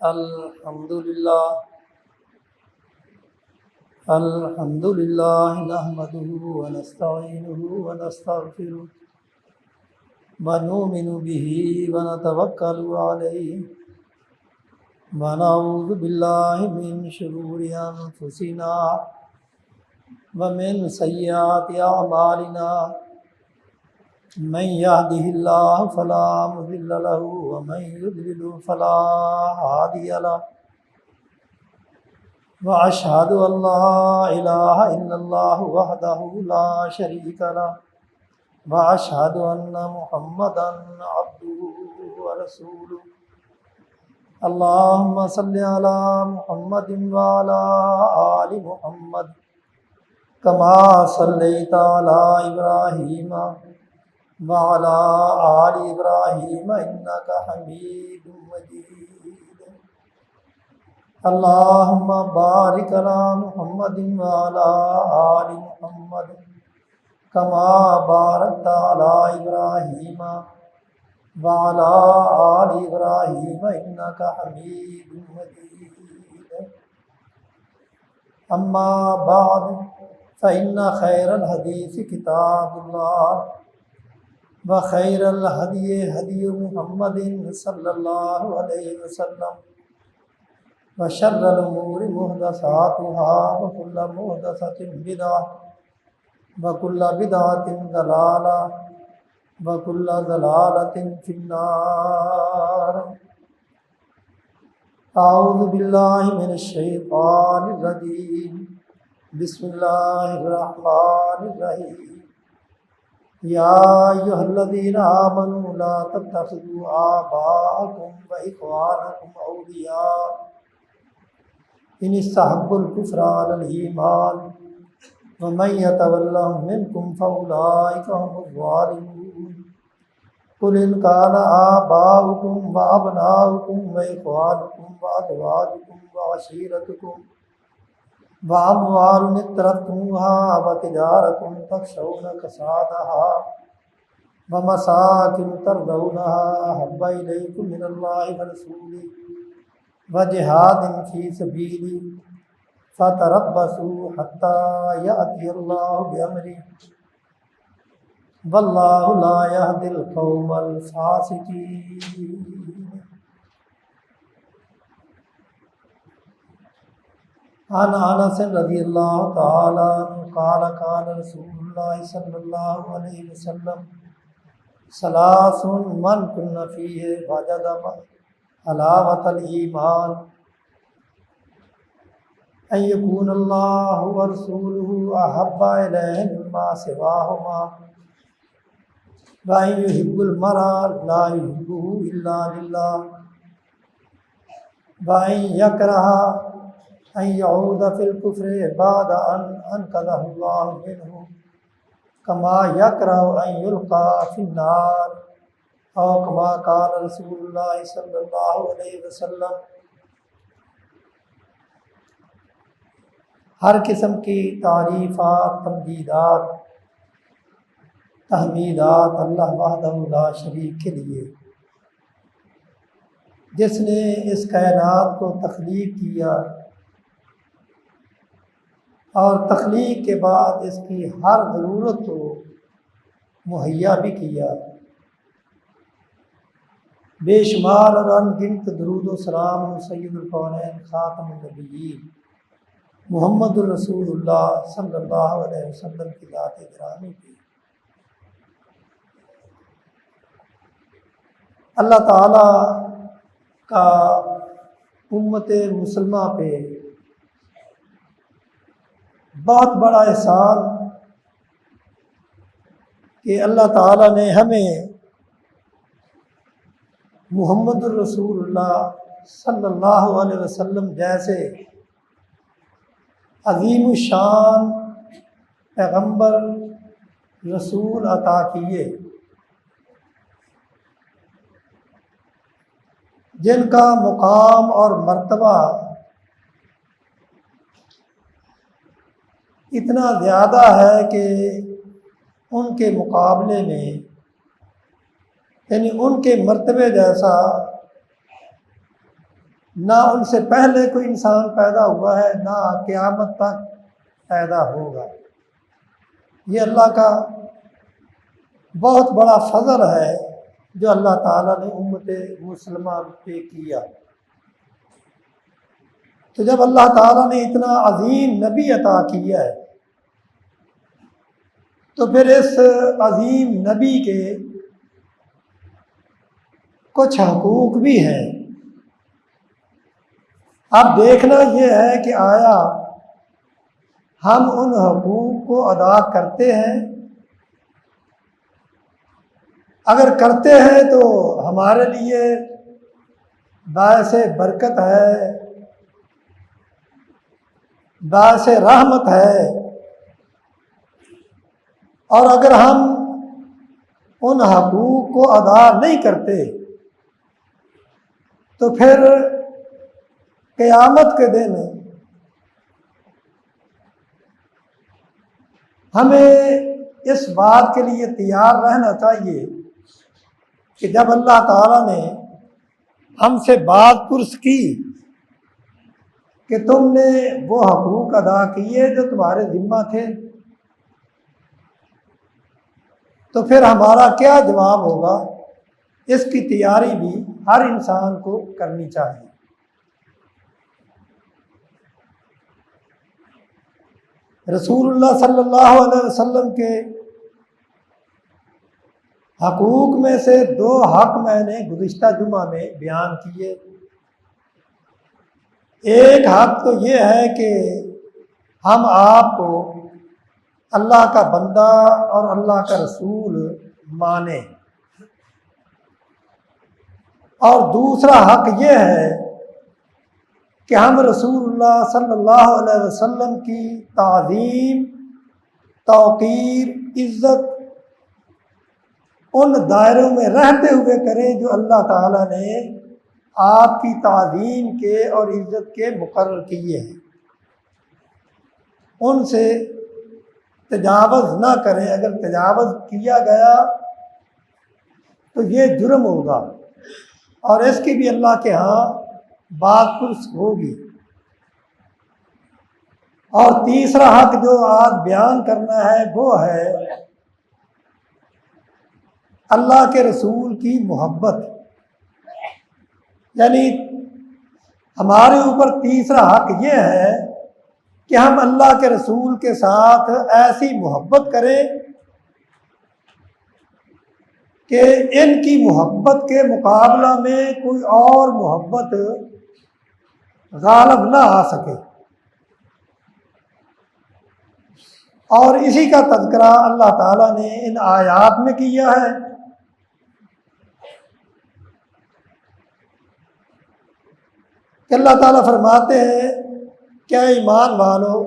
الحمد لله نحمده ونستعينه ونستغفره ونؤمن به ونتوكل عليه ونعوذ بالله من شرور أنفسنا ومن سيئات أعمالنا من يهده الله فلا مضل له ومن يضلل فلا هادي له وأشهد أن لا إله إلا الله وحده لا شريك له وأشهد أن محمدا عبده ورسوله اللهم صل على محمد وعلى آل محمد كما صليت على إبراهيم وعلى آل إبراهيم إنك حميد مجيد اللهم بارك على محمد وعلى آل محمد كما باركت على إبراهيم وعلى آل إبراهيم إنك حميد مجيد أما بعد فإن خير الحديث كتاب الله وخير الهدي هدي محمد صلى الله عليه وسلم وشر الأمور محدثاتها وكل محدثة بدعة وكل بدعة ضلالة وكل ضلالة في النار أعوذ بالله من الشيطان الرجيم بسم الله الرحمن الرحيم يا أيها الذين آمنوا لا تتخذوا آباءكم وإخوانكم أولياء إن استحبوا الكفر على الإيمان ومن يتولهم منكم فأولئك هم الظالمون قل إن كان آباؤكم وأبناؤكم وإخوانكم وأزواجكم وعشيرتكم وأموال اقترفتموها وتجارة تخشون كسادها ومساكن ترضونها أحب إليكم من الله ورسوله وجهاد في سبيله فتربصوا حتى يأتي الله بأمره والله لا يهدي القوم الفاسقين عن انس رضی اللہ تعالی عنہ قال قال رسول اللہ صلی اللہ علیہ وسلم ثلاث من كن فيه وجد حلاوة الإيمان أن يكون الله ورسوله أحب إليه مما سواهما وأن يحب المرء لا يحبه إلا لله وأن يكره أن يعود في الكفر بعد أن أنقذه الله منه كما يكره أن يلقى في النار أو كما قال رسول الله صلی اللہ علیہ وسلم۔ ہر قسم کی تعریفات، تمجیدات، تحمیدات اللہ وحدہ لا شریک کے لیے، جس نے اس کائنات کو تخلیق کیا اور تخلیق کے بعد اس کی ہر ضرورت کو مہیا بھی کیا۔ بے شمار اور ان گنت درود و سلام سید الکونین خاتم النبیین محمد الرسول اللہ صلی اللہ علیہ وسلم کی ذات گرامی کی۔ اللہ تعالیٰ کا امت مسلمہ پہ بہت بڑا احسان کہ اللہ تعالیٰ نے ہمیں محمد الرسول اللہ صلی اللہ علیہ وسلم جیسے عظیم الشان پیغمبر رسول عطا کیے، جن کا مقام اور مرتبہ اتنا زیادہ ہے کہ ان کے مقابلے میں یعنی ان کے مرتبے جیسا نہ ان سے پہلے کوئی انسان پیدا ہوا ہے، نہ قیامت تک پیدا ہوگا۔ یہ اللہ کا بہت بڑا فضل ہے جو اللہ تعالیٰ نے امت مسلمہ پہ کیا۔ تو جب اللہ تعالیٰ نے اتنا عظیم نبی عطا کیا ہے تو پھر اس عظیم نبی کے کچھ حقوق بھی ہیں۔ اب دیکھنا یہ ہے کہ آیا ہم ان حقوق کو ادا کرتے ہیں؟ اگر کرتے ہیں تو ہمارے لیے باعث برکت ہے، باعث رحمت ہے، اور اگر ہم ان حقوق کو ادا نہیں کرتے تو پھر قیامت کے دن ہمیں اس بات کے لیے تیار رہنا چاہیے کہ جب اللہ تعالیٰ نے ہم سے بات پرس کی کہ تم نے وہ حقوق ادا کیے جو تمہارے ذمہ تھے، تو پھر ہمارا کیا جواب ہوگا؟ اس کی تیاری بھی ہر انسان کو کرنی چاہیے۔ رسول اللہ صلی اللہ علیہ وسلم کے حقوق میں سے 2 حق میں نے گزشتہ جمعہ میں بیان کیے۔ ایک حق تو یہ ہے کہ ہم آپ کو اللہ کا بندہ اور اللہ کا رسول مانیں، اور دوسرا حق یہ ہے کہ ہم رسول اللہ صلی اللہ علیہ وسلم کی تعظیم، توقیر، عزت ان دائروں میں رہتے ہوئے کریں جو اللہ تعالیٰ نے آپ کی تعظیم کے اور عزت کے مقرر کیے ہیں، ان سے تجاوز نہ کریں۔ اگر تجاوز کیا گیا تو یہ جرم ہوگا اور اس کی بھی اللہ کے ہاں بات پرس ہوگی۔ اور تیسرا حق جو آج بیان کرنا ہے وہ ہے اللہ کے رسول کی محبت، یعنی ہمارے اوپر تیسرا حق یہ ہے کہ ہم اللہ کے رسول کے ساتھ ایسی محبت کریں کہ ان کی محبت کے مقابلہ میں کوئی اور محبت غالب نہ آ سکے۔ اور اسی کا تذکرہ اللہ تعالیٰ نے ان آیات میں کیا ہے۔ کہ اللہ تعالیٰ فرماتے ہیں کیا ایمان والو،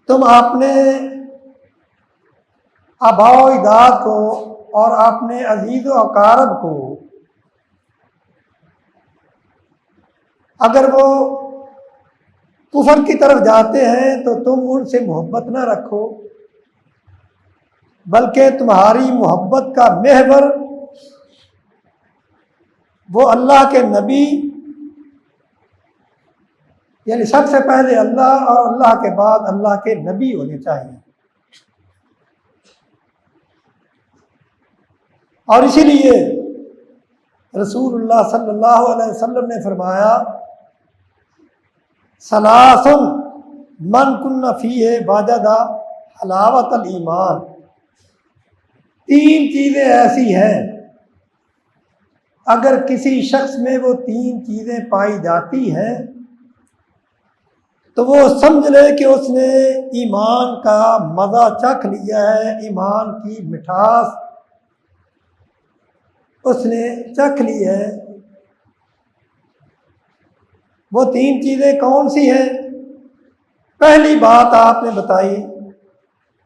تم اپنے آباء و اجداد کو اور اپنے عزیز و اقارب کو اگر وہ کفر کی طرف جاتے ہیں تو تم ان سے محبت نہ رکھو، بلکہ تمہاری محبت کا محور وہ اللہ کے نبی، یعنی سب سے پہلے اللہ اور اللہ کے بعد اللہ کے نبی ہونے چاہیے۔ اور اسی لیے رسول اللہ صلی اللہ علیہ وسلم نے فرمایا ثلاث من کن فیہ وجد حلاوت الایمان، 3 چیزیں ایسی ہیں اگر کسی شخص میں وہ 3 چیزیں پائی جاتی ہیں تو وہ سمجھ لے کہ اس نے ایمان کا مزہ چکھ لیا ہے، ایمان کی مٹھاس اس نے چکھ لی ہے۔ وہ 3 چیزیں کون سی ہیں؟ پہلی بات آپ نے بتائی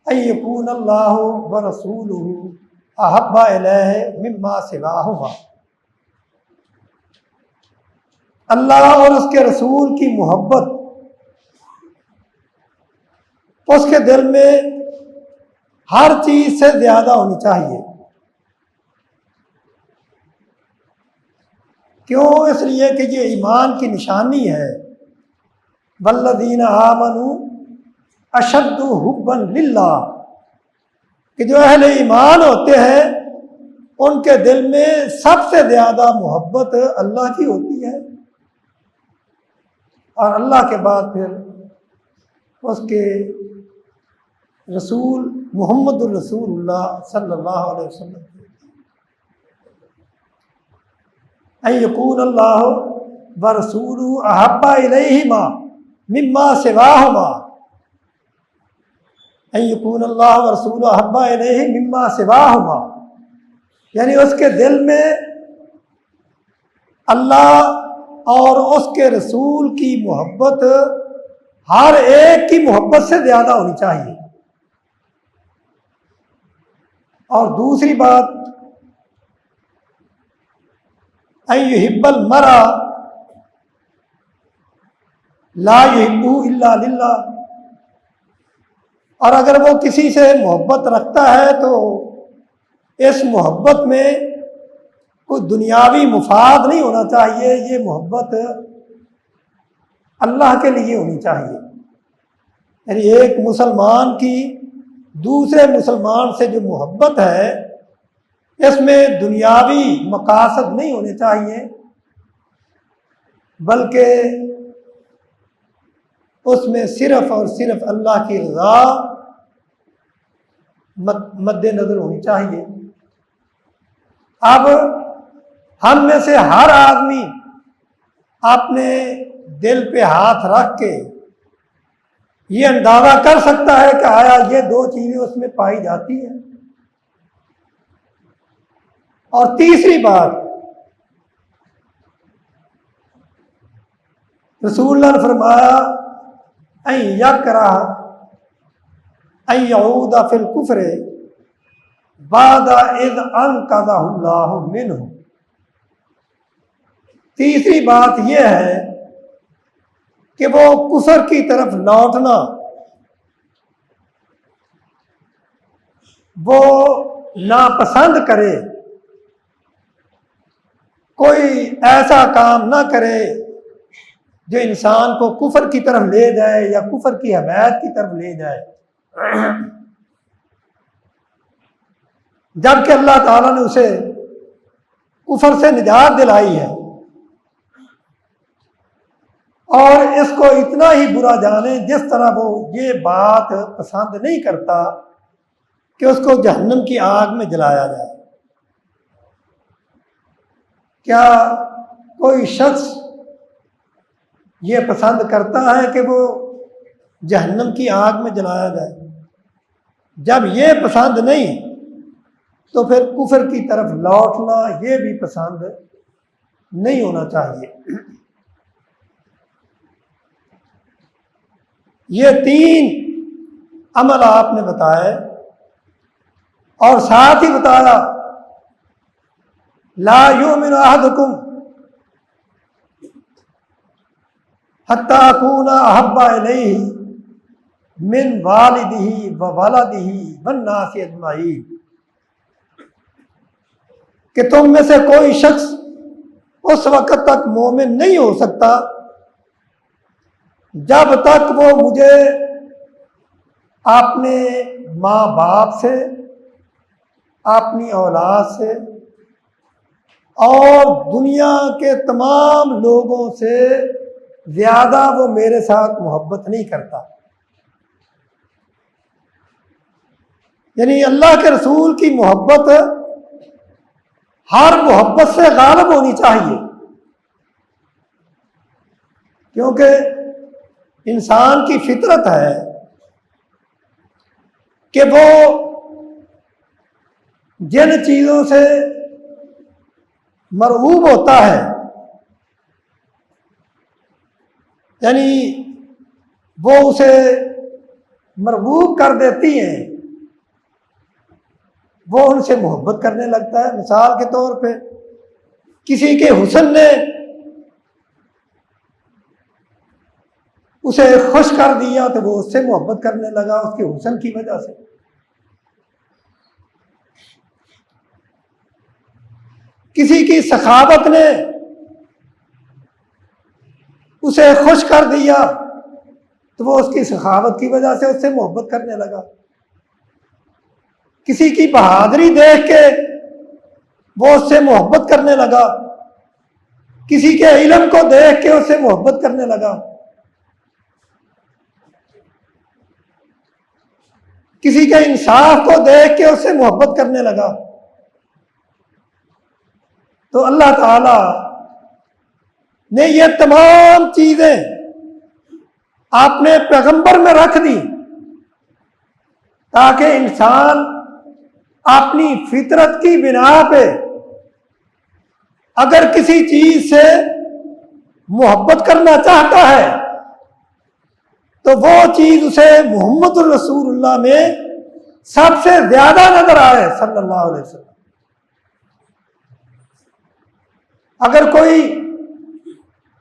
ان یکون اللہ ورسولہ احب الیہ مما سواہما، اللہ اور اس کے رسول کی محبت اس کے دل میں ہر چیز سے زیادہ ہونی چاہیے۔ کیوں؟ اس لیے کہ یہ ایمان کی نشانی ہے۔ والذین آمنوا اشد حبا للہ، کہ جو اہل ایمان ہوتے ہیں ان کے دل میں سب سے زیادہ محبت اللہ کی ہوتی ہے، اور اللہ کے بعد پھر اس کے رسول محمد الرسول اللہ صلی اللہ علیہ وسلم ان یکون اللہ ورسولہ احب الیہما مما سواہما، ان یکون اللہ ورسولہ احب الیہ مما سواہما، یعنی اس کے دل میں اللہ اور اس کے رسول کی محبت ہر ایک کی محبت سے زیادہ ہونی چاہیے۔ اور دوسری بات، ان یحب المرء لا یحبہ الا للہ، اور اگر وہ کسی سے محبت رکھتا ہے تو اس محبت میں کوئی دنیاوی مفاد نہیں ہونا چاہیے، یہ محبت اللہ کے لیے ہونی چاہیے۔ یعنی ایک مسلمان کی دوسرے مسلمان سے جو محبت ہے اس میں دنیاوی مقاصد نہیں ہونے چاہیے، بلکہ اس میں صرف اور صرف اللہ کی رضا مد نظر ہونی چاہیے۔ اب ہم میں سے ہر آدمی اپنے دل پہ ہاتھ رکھ کے یہ اندازہ کر سکتا ہے کہ آیا یہ دو چیزیں اس میں پائی جاتی ہیں۔ اور تیسری بات، رسول اللہ نے فرمایا ان یکرہ ان یعود فی الکفر بعد اذ انقذہ اللہ منہ۔ تیسری بات یہ ہے کہ وہ کفر کی طرف لوٹنا، وہ ناپسند کرے، کوئی ایسا کام نہ کرے جو انسان کو کفر کی طرف لے جائے یا کفر کی حمایت کی طرف لے جائے، جبکہ اللہ تعالیٰ نے اسے کفر سے نجات دلائی ہے، اور اس کو اتنا ہی برا جانے جس طرح وہ یہ بات پسند نہیں کرتا کہ اس کو جہنم کی آگ میں جلایا جائے۔ کیا کوئی شخص یہ پسند کرتا ہے کہ وہ جہنم کی آگ میں جلایا جائے؟ جب یہ پسند نہیں تو پھر کفر کی طرف لوٹنا یہ بھی پسند نہیں ہونا چاہیے۔ یہ تین عمل آپ نے بتائے، اور ساتھ ہی بتایا لا یؤمن احدکم حتی اکون احب الیہ من والدہ وولدہ والناس اجمعین، کہ تم میں سے کوئی شخص اس وقت تک مومن نہیں ہو سکتا جب تک وہ مجھے اپنے ماں باپ سے، اپنی اولاد سے اور دنیا کے تمام لوگوں سے زیادہ وہ میرے ساتھ محبت نہیں کرتا۔ یعنی اللہ کے رسول کی محبت ہر محبت سے غالب ہونی چاہیے، کیونکہ انسان کی فطرت ہے کہ وہ جن چیزوں سے مرغوب ہوتا ہے، یعنی وہ اسے مرغوب کر دیتی ہیں، وہ ان سے محبت کرنے لگتا ہے۔ مثال کے طور پہ کسی کے حسن نے اسے خوش کر دیا تو وہ اس سے محبت کرنے لگا اس کے حسن کی وجہ سے۔ کسی کی سخاوت نے اسے خوش کر دیا تو وہ اس کی سخاوت کی وجہ سے اس سے محبت کرنے لگا، کسی کی بہادری دیکھ کے وہ اس سے محبت کرنے لگا، کسی کے علم کو دیکھ کے اس سے محبت کرنے لگا، کسی کے انصاف کو دیکھ کے اس سے محبت کرنے لگا۔ تو اللہ تعالی نے یہ تمام چیزیں اپنے پیغمبر میں رکھ دی تاکہ انسان اپنی فطرت کی بنا پہ اگر کسی چیز سے محبت کرنا چاہتا ہے تو وہ چیز اسے محمد الرسول اللہ میں سب سے زیادہ نظر آئے صلی اللہ علیہ وسلم۔ اگر کوئی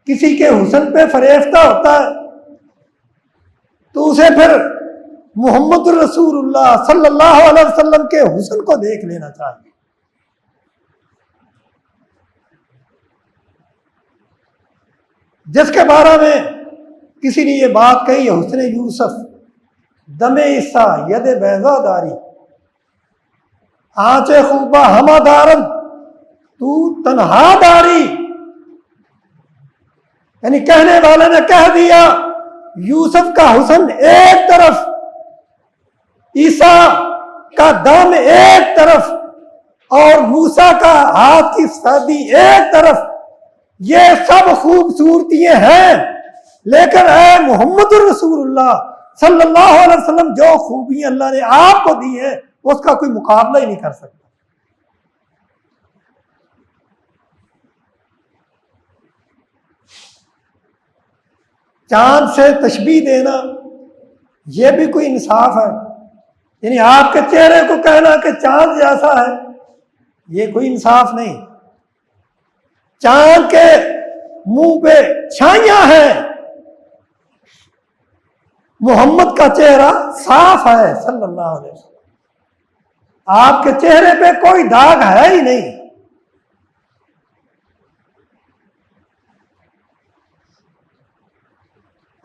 کسی کے حسن پہ فریفتہ ہوتا ہے تو اسے پھر محمد الرسول اللہ صلی اللہ علیہ وسلم کے حسن کو دیکھ لینا چاہیے۔ جس کے بارے میں کسی نے یہ بات کہی، حسن یوسف دم عیسیٰ ید بیضا داری، آنچ خوبہ ہما دارن تو تنہا داری، یعنی کہنے والے نے کہہ دیا یوسف کا حسن ایک طرف، عیسیٰ کا دم ایک طرف اور موسیٰ کا ہاتھ کی سادی ایک طرف، یہ سب خوبصورتیاں ہیں، لیکن اے محمد الرسول اللہ صلی اللہ علیہ وسلم جو خوبیاں اللہ نے آپ کو دی ہیں اس کا کوئی مقابلہ ہی نہیں کر سکتا۔ چاند سے تشبیہ دینا یہ بھی کوئی انصاف ہے؟ یعنی آپ کے چہرے کو کہنا کہ چاند جیسا ہے، یہ کوئی انصاف نہیں۔ چاند کے منہ پہ چھائیاں ہیں، محمد کا چہرہ صاف ہے صلی اللہ علیہ وسلم، آپ کے چہرے پہ کوئی داغ ہے ہی نہیں۔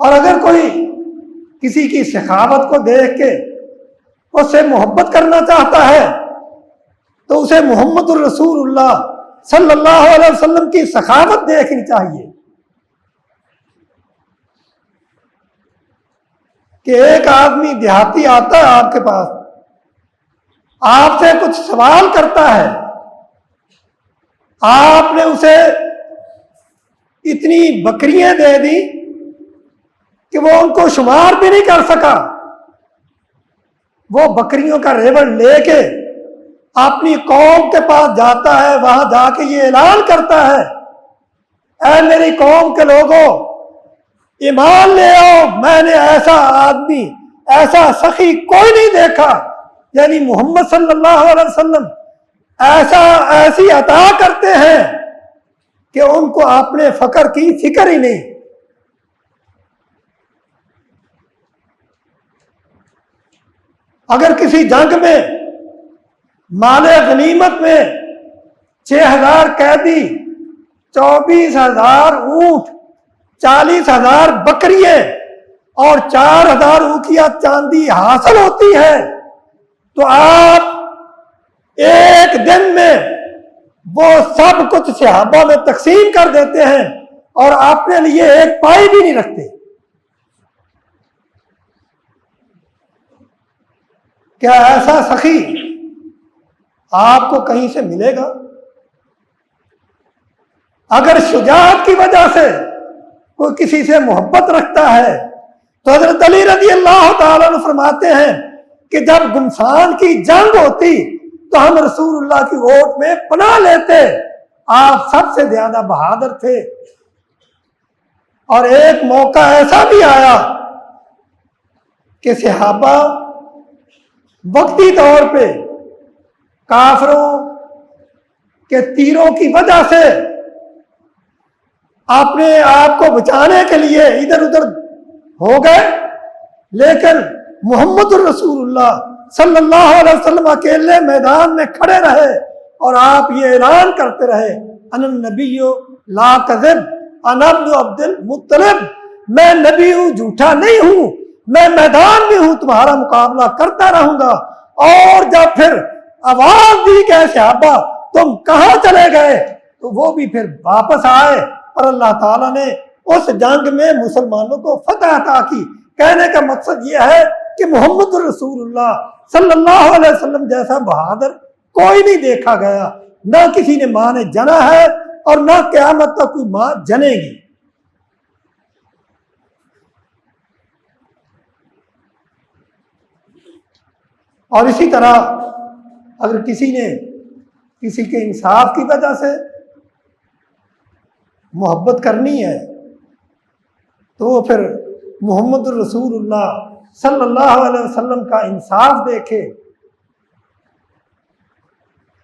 اور اگر کوئی کسی کی سخاوت کو دیکھ کے اس سے محبت کرنا چاہتا ہے تو اسے محمد الرسول اللہ صلی اللہ علیہ وسلم کی سخاوت دیکھنی چاہیے کہ ایک آدمی دیہاتی آتا ہے آپ کے پاس، آپ سے کچھ سوال کرتا ہے، آپ نے اسے اتنی بکریاں دے دی کہ وہ ان کو شمار بھی نہیں کر سکا، وہ بکریوں کا ریوڑ لے کے اپنی قوم کے پاس جاتا ہے، وہاں جا کے یہ اعلان کرتا ہے اے میری قوم کے لوگوں ایمان لے آؤ، میں نے ایسا آدمی ایسا سخی کوئی نہیں دیکھا، یعنی محمد صلی اللہ علیہ وسلم ایسی عطا کرتے ہیں کہ ان کو اپنے فقر کی فکر ہی نہیں۔ اگر کسی جنگ میں مال غنیمت میں 6000 قیدی، 24,000 اونٹ، 40,000 بکریے اور 4,000 اوقیہ چاندی حاصل ہوتی ہے تو آپ ایک دن میں وہ سب کچھ صحابہ میں تقسیم کر دیتے ہیں اور اپنے لیے ایک پائی بھی نہیں رکھتے۔ کیا ایسا سخی آپ کو کہیں سے ملے گا؟ اگر شجاعت کی وجہ سے کوئی کسی سے محبت رکھتا ہے تو حضرت علی رضی اللہ تعالیٰ عنہ فرماتے ہیں کہ جب گمسان کی جنگ ہوتی تو ہم رسول اللہ کی اوٹ میں پناہ لیتے، آپ سب سے زیادہ بہادر تھے۔ اور ایک موقع ایسا بھی آیا کہ صحابہ وقتی طور پہ کافروں کے تیروں کی وجہ سے اپنے آپ کو بچانے کے لیے ادھر ادھر ہو گئے، لیکن محمد الرسول اللہ صلی اللہ علیہ وسلم اکیلے میدان میں کھڑے رہے اور آپ یہ اعلان کرتے رہے ان النبی لا کذب، انا ابن عبد المطلب، میں نبی ہوں، جھوٹا نہیں ہوں، میں میدان میں ہوں، تمہارا مقابلہ کرتا رہوں گا۔ اور جب پھر آواز دی کہ صحابہ تم کہاں چلے گئے، تو وہ بھی پھر واپس آئے، اور اللہ تعالیٰ نے اس جنگ میں مسلمانوں کو فتح عطا کی۔ کہنے کا مقصد یہ ہے کہ محمد رسول اللہ صلی اللہ علیہ وسلم جیسا بہادر کوئی نہیں دیکھا گیا، نہ کسی نے ماں نے جنا ہے اور نہ قیامت تک کوئی ماں جنے گی۔ اور اسی طرح اگر کسی نے کسی کے انصاف کی وجہ سے محبت کرنی ہے تو وہ پھر محمد رسول اللہ صلی اللہ علیہ وسلم کا انصاف دیکھے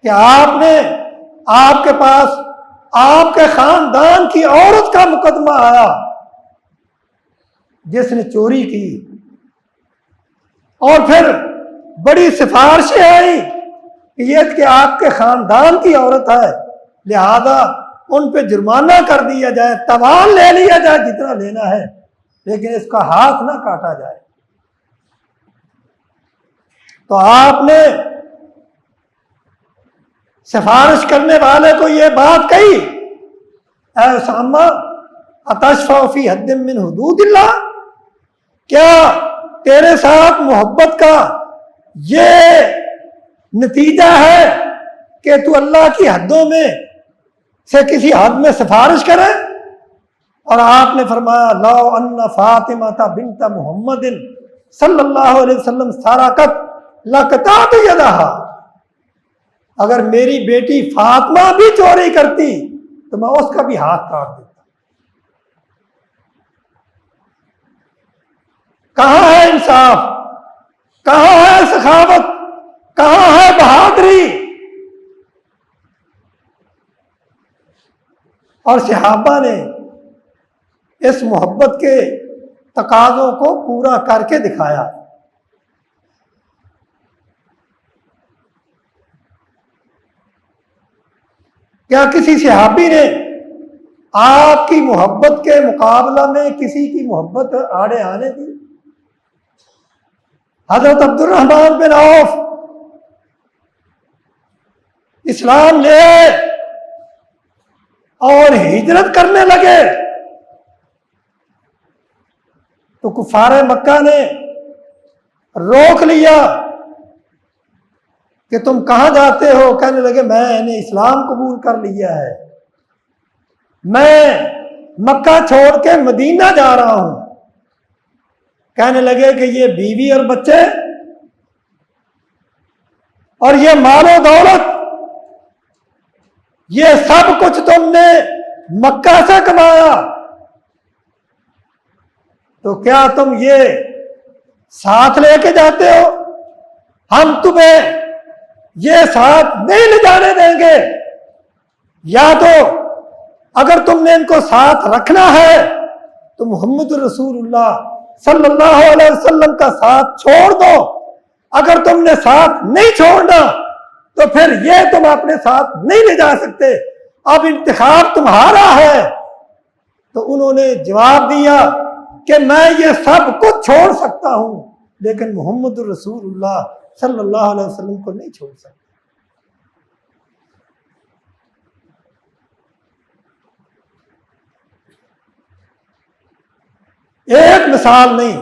کہ آپ کے پاس آپ کے خاندان کی عورت کا مقدمہ آیا جس نے چوری کی، اور پھر بڑی سفارشیں آئیں کہ یہ کہ آپ کے خاندان کی عورت ہے، لہذا ان پہ جرمانہ کر دیا جائے، تاوان لے لیا جائے جتنا لینا ہے، لیکن اس کا ہاتھ نہ کاٹا جائے۔ تو آپ نے سفارش کرنے والے کو یہ بات کہی، اے اسامہ اتشفع فی حد من حدود اللہ، کیا تیرے ساتھ محبت کا یہ نتیجہ ہے کہ تو اللہ کی حدوں میں سے کسی حد میں سفارش کرے؟ اور آپ نے فرمایا لو ان فاطمہ بنت محمد صلی اللہ علیہ وسلم سرقت لقطعت یدہا، اگر میری بیٹی فاطمہ بھی چوری کرتی تو میں اس کا بھی ہاتھ کاٹ دیتا۔ کہاں ہے انصاف، کہاں ہے سخاوت، کہاں ہے بہادری؟ اور صحابہ نے اس محبت کے تقاضوں کو پورا کر کے دکھایا۔ کیا کسی صحابی نے آپ کی محبت کے مقابلہ میں کسی کی محبت آڑے آنے دی؟ حضرت عبد الرحمن بن عوف اسلام لے اور ہجرت کرنے لگے تو کفار مکہ نے روک لیا کہ تم کہاں جاتے ہو؟ کہنے لگے میں نے اسلام قبول کر لیا ہے، میں مکہ چھوڑ کے مدینہ جا رہا ہوں۔ کہنے لگے کہ یہ بیوی اور بچے اور یہ مال و دولت، یہ سب کچھ تم نے مکہ سے کمایا، تو کیا تم یہ ساتھ لے کے جاتے ہو؟ ہم تمہیں یہ ساتھ نہیں لے جانے دیں گے، یا تو اگر تم نے ان کو ساتھ رکھنا ہے تو محمد رسول اللہ صلی اللہ علیہ وسلم کا ساتھ چھوڑ دو، اگر تم نے ساتھ نہیں چھوڑنا تو پھر یہ تم اپنے ساتھ نہیں لے جا سکتے، اب انتخاب تمہارا ہے۔ تو انہوں نے جواب دیا کہ میں یہ سب کچھ چھوڑ سکتا ہوں لیکن محمد رسول اللہ صلی اللہ علیہ وسلم کو نہیں چھوڑ سکتا۔ ایک مثال نہیں،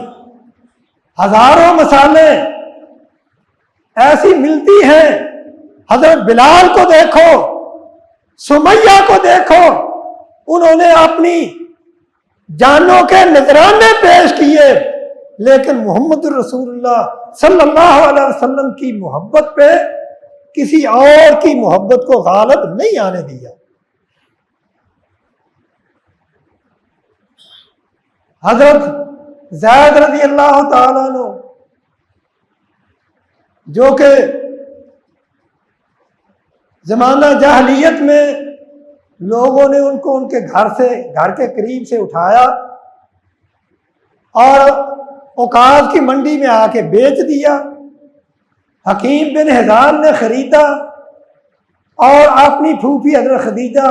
ہزاروں مثالیں ایسی ملتی ہیں۔ حضرت بلال کو دیکھو، سمیہ کو دیکھو، انہوں نے اپنی جانوں کے نذرانے پیش کیے لیکن محمد رسول اللہ صلی اللہ علیہ وسلم کی محبت پہ کسی اور کی محبت کو غالب نہیں آنے دیا۔ حضرت زید رضی اللہ تعالیٰ عنہ جو کہ زمانہ جاہلیت میں لوگوں نے ان کو ان کے گھر کے قریب سے اٹھایا اور عکاظ کی منڈی میں آ کے بیچ دیا۔ حکیم بن حزام نے خریدا اور اپنی پھوپھی حضرت خدیجہ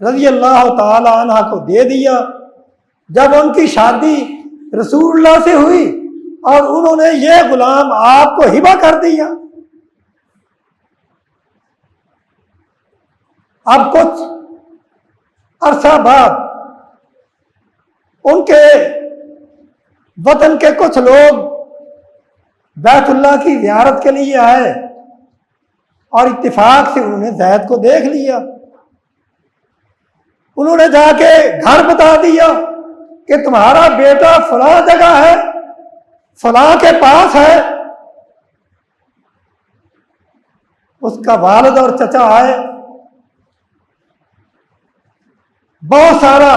رضی اللہ تعالی عنہ کو دے دیا۔ جب ان کی شادی رسول اللہ سے ہوئی اور انہوں نے یہ غلام آپ کو ہبہ کر دیا، اب کچھ عرصہ بعد ان کے وطن کے کچھ لوگ بیت اللہ کی زیارت کے لیے آئے اور اتفاق سے انہوں نے زید کو دیکھ لیا۔ انہوں نے جا کے گھر بتا دیا کہ تمہارا بیٹا فلاں جگہ ہے، فلاں کے پاس ہے۔ اس کا والد اور چچا آئے، بہت سارا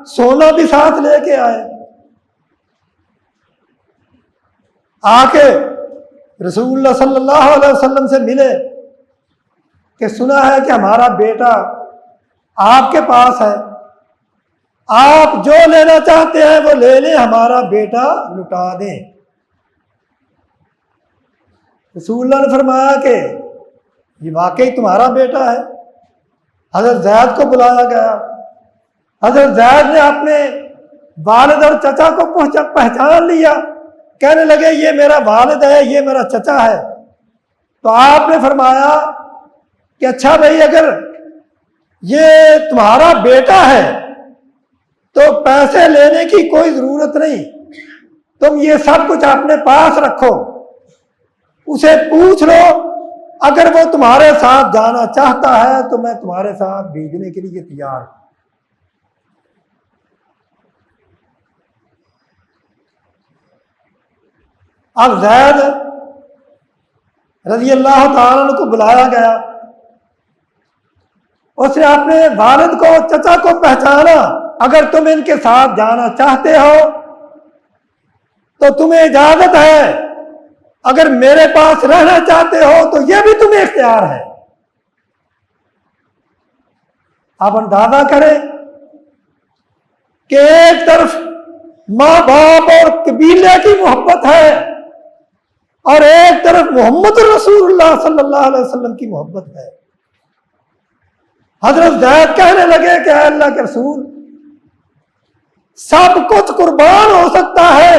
سونا بھی ساتھ لے کے آئے، آ کے رسول اللہ صلی اللہ علیہ وسلم سے ملے کہ سنا ہے کہ ہمارا بیٹا آپ کے پاس ہے، آپ جو لینا چاہتے ہیں وہ لے لیں، ہمارا بیٹا لٹا دیں۔ رسول اللہ نے فرمایا کہ یہ واقعی تمہارا بیٹا ہے۔ حضرت زید کو بلایا گیا، حضرت زید نے اپنے والد اور چچا کو پہچان لیا، کہنے لگے یہ میرا والد ہے، یہ میرا چچا ہے۔ تو آپ نے فرمایا کہ اچھا بھائی، اگر یہ تمہارا بیٹا ہے تو پیسے لینے کی کوئی ضرورت نہیں، تم یہ سب کچھ اپنے پاس رکھو، اسے پوچھ لو، اگر وہ تمہارے ساتھ جانا چاہتا ہے تو میں تمہارے ساتھ بھیجنے کے لیے تیار ہوں۔ اب زید رضی اللہ تعالیٰ عنہ کو بلایا گیا، اس نے اپنے والد کو چچا کو پہچانا، اگر تم ان کے ساتھ جانا چاہتے ہو تو تمہیں اجازت ہے، اگر میرے پاس رہنا چاہتے ہو تو یہ بھی تمہیں اختیار ہے۔ آپ اندازہ کریں کہ ایک طرف ماں باپ اور قبیلے کی محبت ہے اور ایک طرف محمد رسول اللہ صلی اللہ علیہ وسلم کی محبت ہے۔ حضرت زید کہنے لگے کہ اے اللہ کے رسول، سب کچھ قربان ہو سکتا ہے،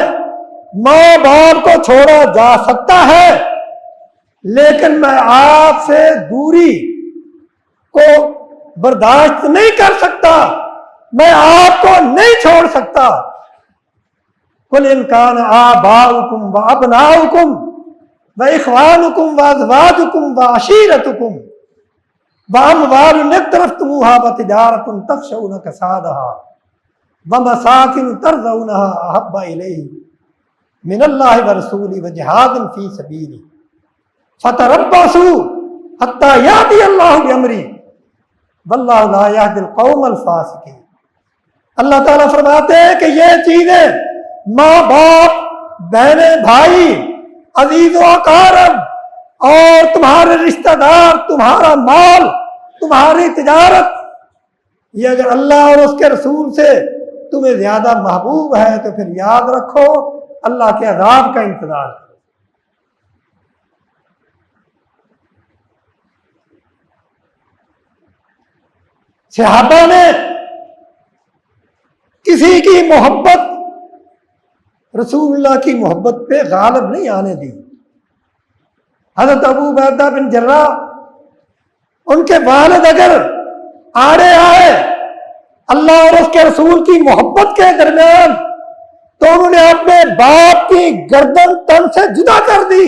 ماں باپ کو چھوڑا جا سکتا ہے، لیکن میں آپ سے دوری کو برداشت نہیں کر سکتا، میں آپ کو نہیں چھوڑ سکتا۔ قل ان کان آباؤکم وابناؤکم واخوانکم وازواجکم وعشیرتکم واموال اقترفتموها وتجارۃ تخشون کسادها ومساکن ترضونها احب الیہ من اللہ ورسولہ وجہاد فی سبیلہ فتربصوا حتی یأتی اللہ بامرہ واللہ لا یہدی القوم الفاسقین۔ اللہ تعالیٰ فرماتے ہیں کہ یہ چیزیں ماں باپ، بہنیں، بھائی، عزیز و اقارب اور تمہارے رشتہ دار، تمہارا مال، تمہاری تجارت، یہ اگر اللہ اور اس کے رسول سے تمہیں زیادہ محبوب ہے تو پھر یاد رکھو اللہ کے عذاب کا انتظار کرو۔ صحابہ نے کسی کی محبت رسول اللہ کی محبت پہ غالب نہیں آنے دی۔ حضرت ابو عبیدہ بن جراح، ان کے والد اگر آڑے آئے اللہ اور اس کے رسول کی محبت کے درمیان تو انہوں نے اپنے باپ کی گردن تن سے جدا کر دی۔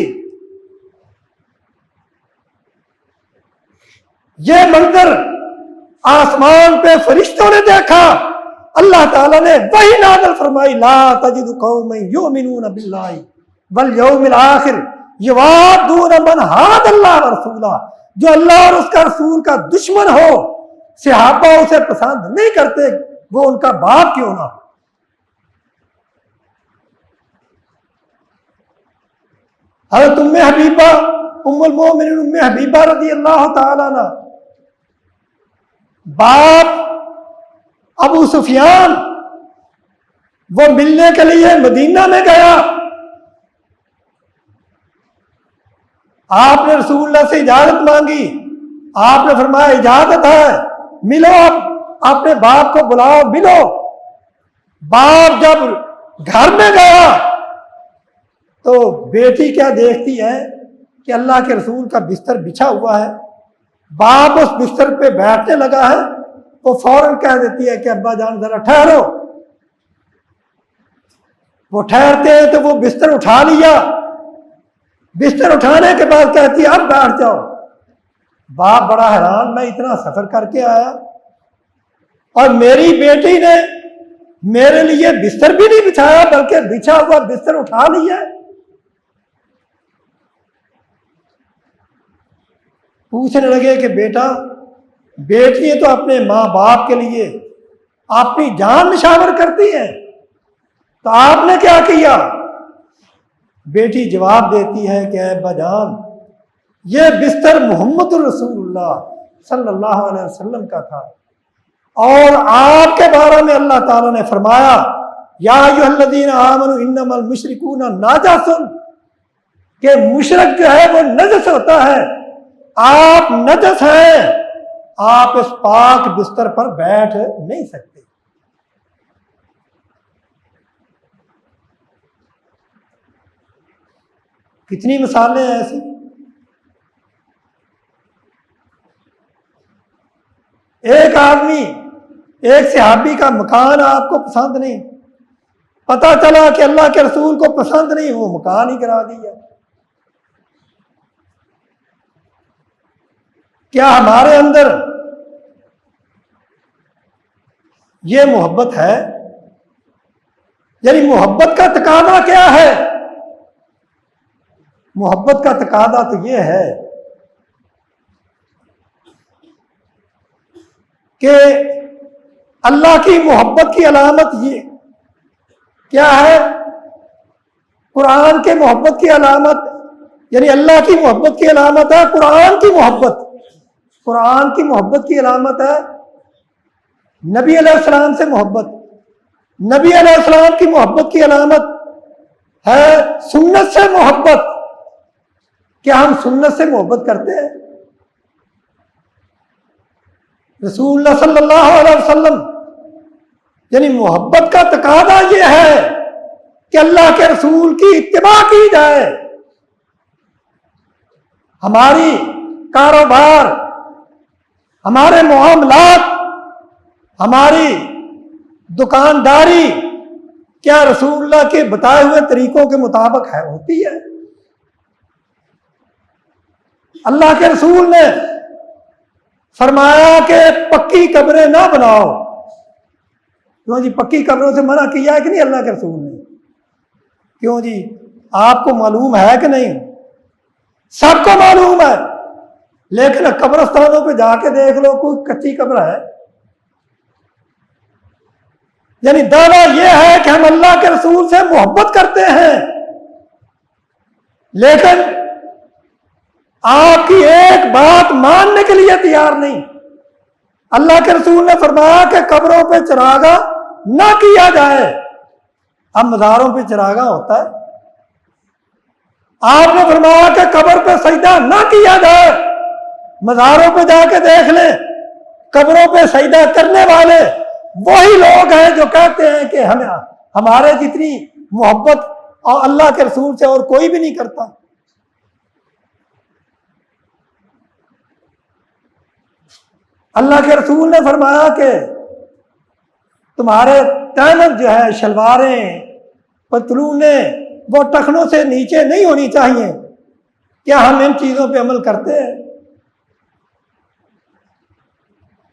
یہ منظر آسمان پہ فرشتوں نے دیکھا، اللہ تعالیٰ نے وحی نازل فرمائی، لا تجد قوما یؤمنون باللہ والیوم الآخر یوادون من حاد اللہ ورسولہ، جو اللہ اور اس کا رسول کا دشمن ہو، صحابہ اسے پسند نہیں کرتے، وہ ان کا باپ کیوں نہ ہو۔ حضرت ام حبیبہ، ام المومنین ام حبیبہ رضی اللہ تعالیٰ عنہ، باپ ابو سفیان وہ ملنے کے لیے مدینہ میں گیا، آپ نے رسول اللہ سے اجازت مانگی، آپ نے فرمایا اجازت ہے، ملو اب اپنے باپ کو بلاؤ، ملو۔ باپ جب گھر میں گیا تو بیٹی کیا دیکھتی ہے کہ اللہ کے رسول کا بستر بچھا ہوا ہے، باپ اس بستر پہ بیٹھنے لگا ہے، وہ فوراً کہہ دیتی ہے کہ ابا جان ذرا ٹھہرو۔ وہ ٹھہرتے ہیں تو وہ بستر اٹھا لیا، بستر اٹھانے کے بعد کہتی ہے اب بیٹھ جاؤ۔ باپ بڑا حیران، میں اتنا سفر کر کے آیا اور میری بیٹی نے میرے لیے بستر بھی نہیں بچھایا بلکہ بچھا ہوا بستر اٹھا لیا۔ پوچھنے لگے کہ بیٹا، بیٹیاں تو اپنے ماں باپ کے لیے اپنی جان نشاور کرتی ہیں، تو آپ نے کیا کیا؟ بیٹی جواب دیتی ہے کہ اے ابا جان، یہ بستر محمد الرسول اللہ صلی اللہ علیہ وسلم کا تھا، اور آپ کے بارے میں اللہ تعالیٰ نے فرمایا یا ایھا الذین آمنوا انما المشرکون نجس، کہ مشرک جو ہے وہ نجس ہوتا ہے، آپ نجس ہیں، آپ اس پاک بستر پر بیٹھ نہیں سکتے۔ کتنی مثالیں ہیں ایسی۔ ایک آدمی، ایک صحابی کا مکان آپ کو پسند نہیں، پتہ چلا کہ اللہ کے رسول کو پسند نہیں، وہ مکان ہی کرا دیا۔ کیا ہمارے اندر یہ محبت ہے؟ یعنی محبت کا تقاضا کیا ہے؟ محبت کا تقاضا تو یہ ہے کہ اللہ کی محبت کی علامت یہ کیا ہے؟ قرآن کے محبت کی علامت، یعنی اللہ کی محبت کی علامت ہے قرآن کی محبت، قرآن کی محبت کی علامت ہے نبی علیہ السلام سے محبت، نبی علیہ السلام کی محبت کی علامت ہے سنت سے محبت۔ کیا ہم سنت سے محبت کرتے ہیں؟ رسول اللہ صلی اللہ علیہ وسلم، یعنی محبت کا تقاضا یہ ہے کہ اللہ کے رسول کی اتباع کی جائے۔ ہماری کاروبار، ہمارے معاملات، ہماری دکانداری کیا رسول اللہ کے بتائے ہوئے طریقوں کے مطابق ہے؟ ہوتی ہے۔ اللہ کے رسول نے فرمایا کہ پکی قبریں نہ بناؤ، کیوں جی؟ پکی قبروں سے منع کیا ہے کہ نہیں اللہ کے رسول نے؟ کیوں جی؟ آپ کو معلوم ہے کہ نہیں؟ سب کو معلوم ہے، لیکن قبرستانوں پہ جا کے دیکھ لو، کوئی کچی قبر ہے؟ یعنی دعویٰ یہ ہے کہ ہم اللہ کے رسول سے محبت کرتے ہیں، لیکن آپ کی ایک بات ماننے کے لیے تیار نہیں۔ اللہ کے رسول نے فرمایا کہ قبروں پہ چراغاں نہ کیا جائے۔ اب مزاروں پہ چراغاں ہوتا ہے۔ آپ نے فرمایا کہ قبر پہ سجدہ نہ کیا جائے۔ مزاروں پہ جا کے دیکھ لیں، قبروں پہ سجدہ کرنے والے وہی لوگ ہیں جو کہتے ہیں کہ ہمارے جتنی محبت اور اللہ کے رسول سے اور کوئی بھی نہیں کرتا۔ اللہ کے رسول نے فرمایا کہ تمہارے تہمت جو ہے، شلواریں، پتلونیں، وہ ٹخنوں سے نیچے نہیں ہونی چاہیے۔ کیا ہم ان چیزوں پہ عمل کرتے ہیں؟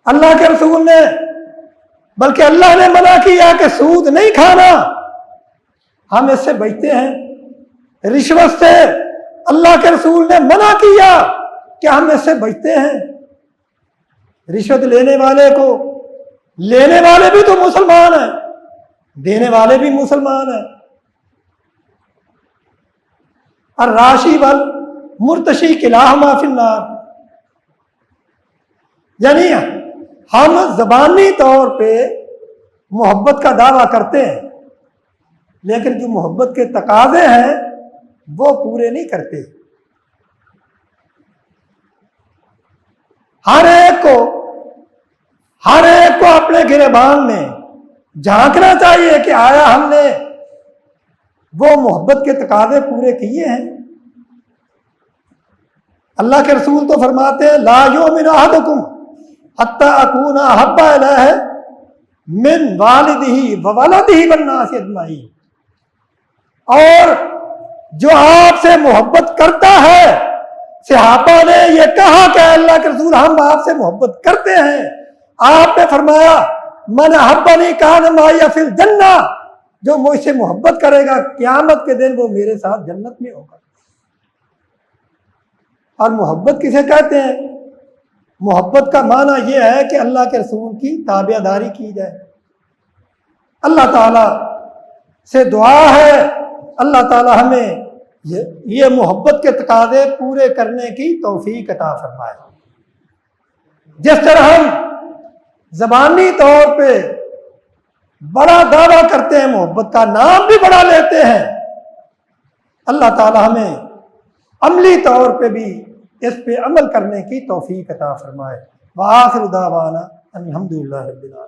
اللہ کے رسول نے، بلکہ اللہ نے منع کیا کہ سود نہیں کھانا، ہم اس سے بچتے ہیں۔ رشوت سے اللہ کے رسول نے منع کیا کہ ہم اس سے بچتے ہیں۔ رشوت لینے والے کو، لینے والے بھی تو مسلمان ہیں، دینے والے بھی مسلمان ہیں۔ الراشی والمرتشی کلاہما فی النار، یعنی ہم زبانی طور پہ محبت کا دعویٰ کرتے ہیں، لیکن جو محبت کے تقاضے ہیں وہ پورے نہیں کرتے۔ ہر ایک کو اپنے گریبان میں جھانکنا چاہیے کہ آیا ہم نے وہ محبت کے تقاضے پورے کیے ہیں؟ اللہ کے رسول تو فرماتے ہیں لا یؤمن احدکم حتی اکون احب الیہ من والدہ وولدہ والناس اجمعین، اور جو آپ سے محبت کرتا ہے، صحابہ نے یہ کہا کہ اللہ کے رسول ہم آپ سے محبت کرتے ہیں، آپ نے فرمایا من احبنی کان معی فی الجنہ، جو مجھ سے محبت کرے گا قیامت کے دن وہ میرے ساتھ جنت میں ہوگا۔ اور محبت کسے کہتے ہیں؟ محبت کا معنی یہ ہے کہ اللہ کے رسول کی تابع داری کی جائے۔ اللہ تعالیٰ سے دعا ہے اللہ تعالیٰ ہمیں یہ محبت کے تقاضے پورے کرنے کی توفیق عطا فرمائے۔ جس طرح ہم زبانی طور پہ بڑا دعویٰ کرتے ہیں، محبت کا نام بھی بڑا لیتے ہیں، اللہ تعالیٰ ہمیں عملی طور پہ بھی اس پہ عمل کرنے کی توفیق عطا فرمائے۔ وآخر دعوانا الحمدللہ رب العالمین۔